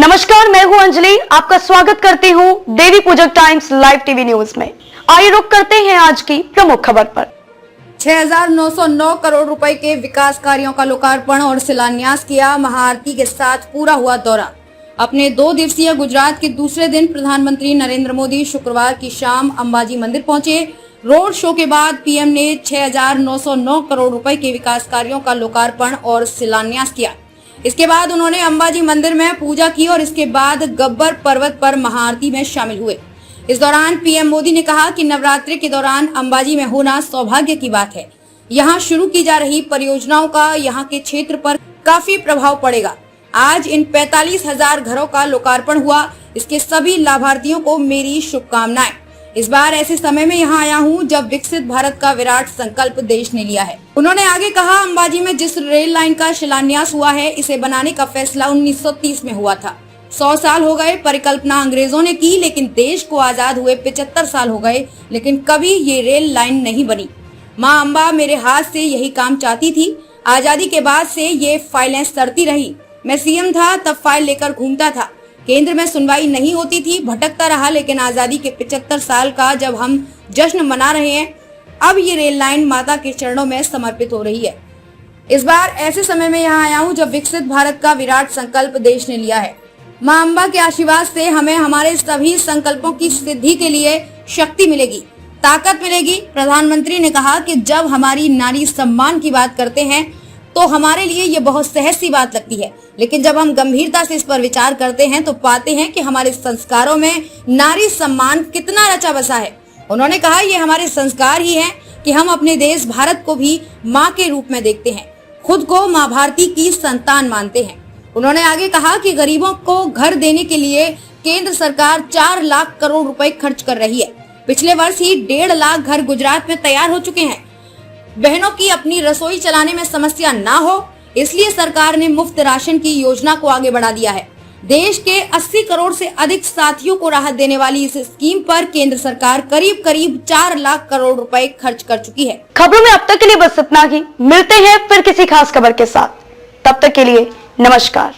नमस्कार, मैं हूं अंजलि। आपका स्वागत करती हूं देवी पूजक टाइम्स लाइव टीवी न्यूज में। आइए रुक करते हैं आज की प्रमुख खबर पर। 6,909 करोड़ रुपए के विकास कार्यों का लोकार्पण और शिलान्यास किया। महाआरती के साथ पूरा हुआ दौरा। अपने 2 दिवसीय गुजरात के दूसरे दिन प्रधानमंत्री नरेंद्र मोदी शुक्रवार की शाम अंबाजी मंदिर पहुंचे। रोड शो के बाद पीएम ने 6,909 करोड़ रुपए के विकास कार्यों का लोकार्पण और शिलान्यास किया। इसके बाद उन्होंने अंबाजी मंदिर में पूजा की और इसके बाद गब्बर पर्वत पर महाआरती में शामिल हुए। इस दौरान पीएम मोदी ने कहा कि नवरात्रि के दौरान अंबाजी में होना सौभाग्य की बात है। यहाँ शुरू की जा रही परियोजनाओं का यहाँ के क्षेत्र पर काफी प्रभाव पड़ेगा। आज इन 45,000 घरों का लोकार्पण हुआ। इसके सभी लाभार्थियों को मेरी शुभकामनाएं। इस बार ऐसे समय में यहाँ आया हूँ जब विकसित भारत का विराट संकल्प देश ने लिया है। उन्होंने आगे कहा, अंबाजी में जिस रेल लाइन का शिलान्यास हुआ है, इसे बनाने का फैसला 1930 में हुआ था। 100 साल हो गए। परिकल्पना अंग्रेजों ने की, लेकिन देश को आजाद हुए 75 साल हो गए, लेकिन कभी ये रेल लाइन नहीं बनी। माँ अम्बा मेरे हाथ से यही काम चाहती थी। आजादी के बाद से ये फाइलें सड़ती रही। मैं सीएम था तब फाइल लेकर घूमता था। केंद्र में सुनवाई नहीं होती थी, भटकता रहा, लेकिन आजादी के 75 साल का जब हम जश्न मना रहे हैं, अब ये रेल लाइन माता के चरणों में समर्पित हो रही है। इस बार ऐसे समय में यहाँ आया हूँ जब विकसित भारत का विराट संकल्प देश ने लिया है। माँ अम्बा के आशीर्वाद से हमें हमारे सभी संकल्पों की सिद्धि के लिए शक्ति मिलेगी, ताकत मिलेगी। प्रधानमंत्री ने कहा कि जब हमारी नारी सम्मान की बात करते हैं तो हमारे लिए ये बहुत सहज सी बात लगती है, लेकिन जब हम गंभीरता से इस पर विचार करते हैं तो पाते हैं कि हमारे संस्कारों में नारी सम्मान कितना रचा बसा है। उन्होंने कहा, ये हमारे संस्कार ही हैं कि हम अपने देश भारत को भी माँ के रूप में देखते हैं, खुद को माँ भारती की संतान मानते हैं। उन्होंने आगे कहा कि गरीबों को घर देने के लिए केंद्र सरकार 4 लाख करोड़ रुपए खर्च कर रही है। पिछले वर्ष ही 1.5 लाख घर गुजरात में तैयार हो चुके हैं। बहनों की अपनी रसोई चलाने में समस्या ना हो, इसलिए सरकार ने मुफ्त राशन की योजना को आगे बढ़ा दिया है। देश के 80 करोड़ से अधिक साथियों को राहत देने वाली इस स्कीम पर केंद्र सरकार करीब 4 लाख करोड़ रुपए खर्च कर चुकी है। खबरों में अब तक के लिए बस इतना ही। मिलते हैं फिर किसी खास खबर के साथ। तब तक के लिए नमस्कार।